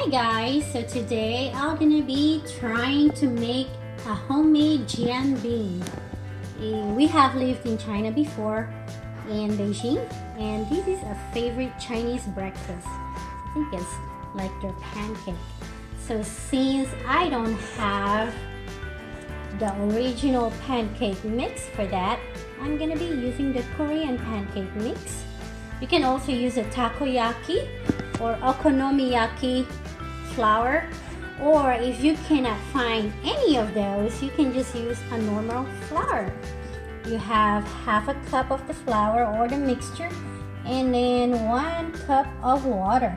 Hi guys, so today I'm gonna be trying to make a homemade jianbǐng. We have lived in China before, in Beijing, and this is a favorite Chinese breakfast. I think it's like their pancake. So since I don't have the original pancake mix for that, I'm gonna be using the Korean pancake mix. You can also use a takoyaki or okonomiyaki flour, or if you cannot find any of those, you can just use a normal flour. You have half a cup of the flour or the mixture and then 1 cup of water.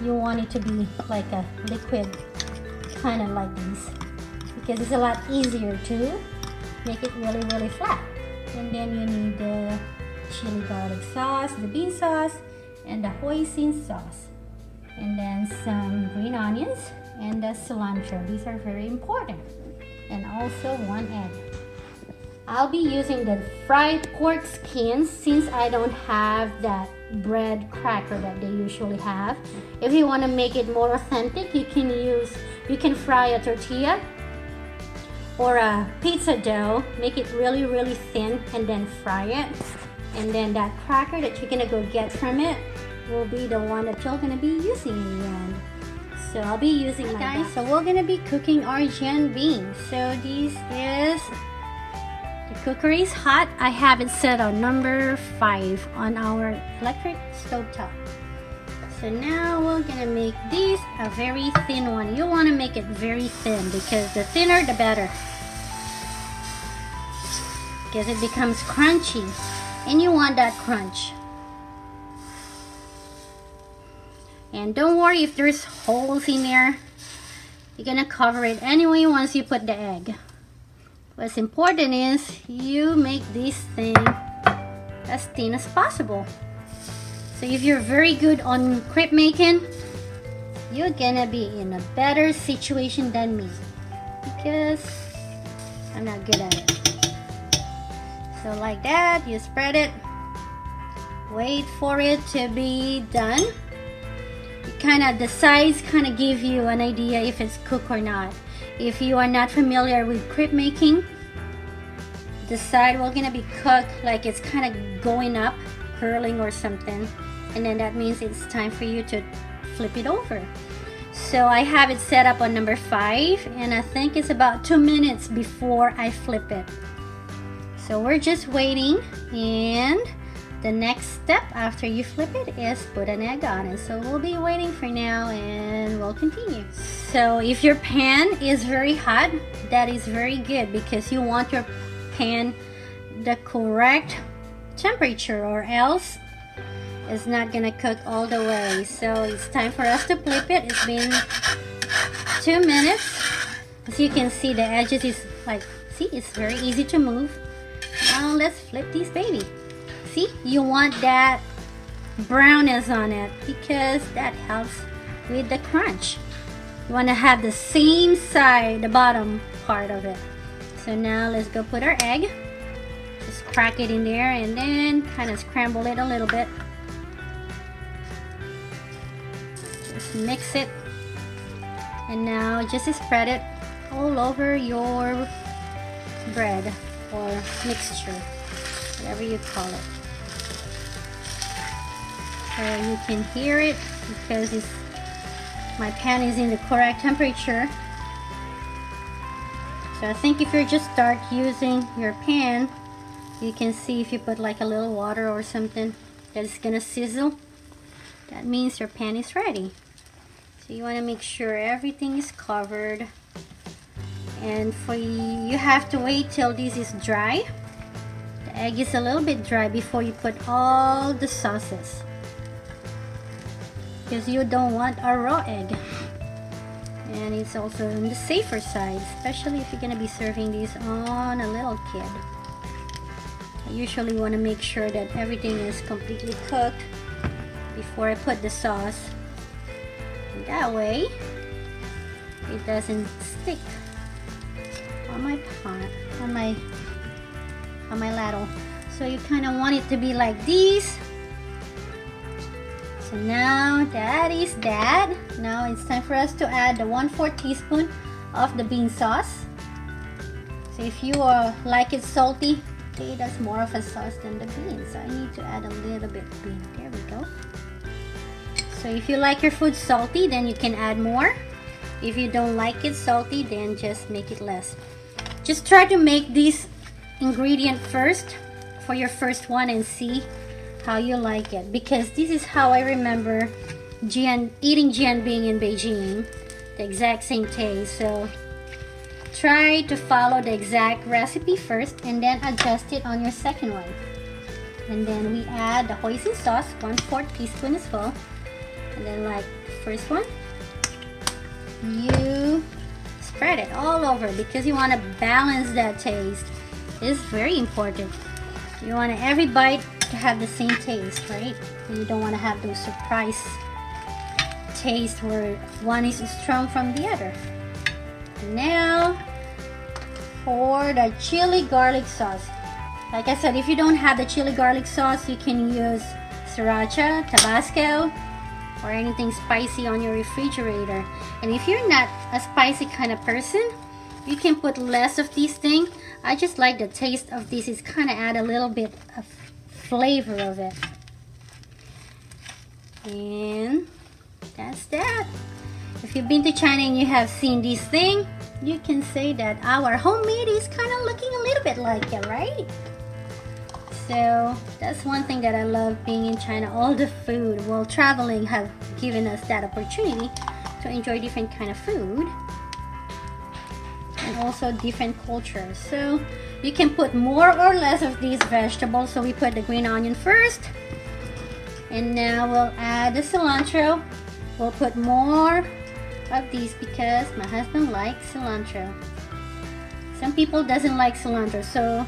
You want it to be like a liquid, kind of like this, because it's a lot easier to make it really flat. And then you need the chili garlic sauce, the bean sauce, and the hoisin sauce, and then some green onions and the cilantro. These are very important. And also 1 egg. I'll be using the fried pork skins since I don't have that bread cracker that they usually have. If you want to make it more authentic, you can fry a tortilla or a pizza dough, make it really thin, and then fry it. And then that cracker that you're gonna go get from it will be the one that you're gonna be using in the end. So I'll be using my guys. So we're gonna be cooking our jianbǐng. So this is, the cooker is hot. I have it set on number 5 on our electric stove top. So now we're gonna make this a very thin one. You wanna make it very thin because the thinner the better, because it becomes crunchy. And you want that crunch. And don't worry if there's holes in there. You're gonna cover it anyway once you put the egg. What's important is you make this thing as thin as possible. So if you're very good on crepe making, you're gonna be in a better situation than me, because I'm not good at it. So like that, you spread it, wait for it to be done. The sides kind of give you an idea if it's cooked or not. If you are not familiar with crepe making, the side will gonna be cooked like it's kind of going up, curling or something, and then that means it's time for you to flip it over. So I have it set up on number 5, and I think it's about 2 minutes before I flip it. So we're just waiting, and the next step after you flip it is put an egg on it. So we'll be waiting for now and we'll continue. So if your pan is very hot, that is very good, because you want your pan the correct temperature, or else it's not gonna cook all the way. So it's time for us to flip it. It's been 2 minutes. As you can see, the edges is like, see, it's very easy to move. Now let's flip this baby. See, you want that brownness on it because that helps with the crunch. You want to have the same side, the bottom part of it. So now let's go put our egg. Just crack it in there and then kind of scramble it a little bit. Just mix it. And now just spread it all over your bread or mixture, whatever you call it. So you can hear it because my pan is in the correct temperature. So I think if you just start using your pan, you can see if you put like a little water or something that is gonna sizzle, that means your pan is ready. So you want to make sure everything is covered. And you have to wait till this is dry. The egg is a little bit dry before you put all the sauces, because you don't want a raw egg. And it's also on the safer side, especially if you're going to be serving this on a little kid. I usually want to make sure that everything is completely cooked before I put the sauce. And that way it doesn't stick on my pot, on my ladle. So you kind of want it to be like this. So now that is that. Now it's time for us to add the 1/4 teaspoon of the bean sauce. So if you like it salty, okay, that's more of a sauce than the beans. So I need to add a little bit of bean. There we go. So if you like your food salty, then you can add more. If you don't like it salty, then just make it less. Just try to make this ingredient first for your first one and see how you like it, because this is how I remember eating jiānbīng in Beijing, the exact same taste. So try to follow the exact recipe first and then adjust it on your second one. And then we add the hoisin sauce, 1/4 teaspoon as well. And then like the first one, you spread it all over because you want to balance that taste. It's very important. You want every bite to have the same taste, right? You don't want to have those surprise taste where one is strong from the other. Now for the chili garlic sauce. Like I said, if you don't have the chili garlic sauce, you can use sriracha, Tabasco, or anything spicy on your refrigerator. And if you're not a spicy kind of person, you can put less of these things. I just like the taste of this. It's kind of add a little bit of flavor of it. And that's that. If you've been to China and you have seen this thing, you can say that our homemade is kind of looking a little bit like it, right? So that's one thing that I love being in China. All the food while traveling have given us that opportunity to enjoy different kind of food and also different cultures. So you can put more or less of these vegetables. So we put the green onion first, and now we'll add the cilantro. We'll put more of these because my husband likes cilantro. Some people doesn't like cilantro, so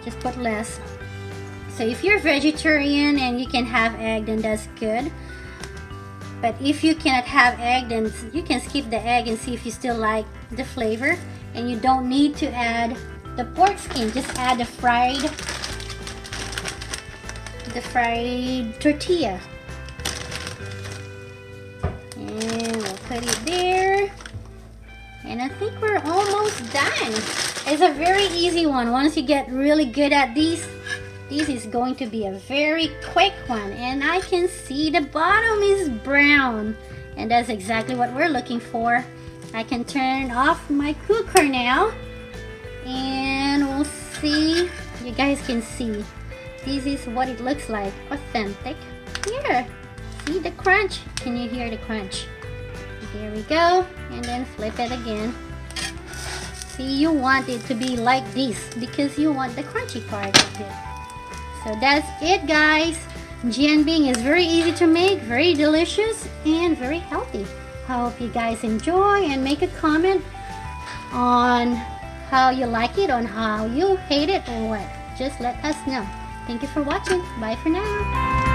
just put less. So if you're vegetarian and you can have egg, then that's good. But if you cannot have egg, then you can skip the egg and see if you still like the flavor. And you don't need to add the pork skin. Just add the fried tortilla. And we'll put it there. And I think we're almost done. It's a very easy one. Once you get really good at these, this is going to be a very quick one. And I can see the bottom is brown. And that's exactly what we're looking for. I can turn off my cooker now. And we'll see. You guys can see. This is what it looks like. Authentic. Here. See the crunch? Can you hear the crunch? There we go. And then flip it again. See, you want it to be like this because you want the crunchy part of it. So that's it, guys. Jianbing is very easy to make, very delicious, and very healthy. I hope you guys enjoy and make a comment on how you like it, on how you hate it, or what. Just let us know. Thank you for watching. Bye for now.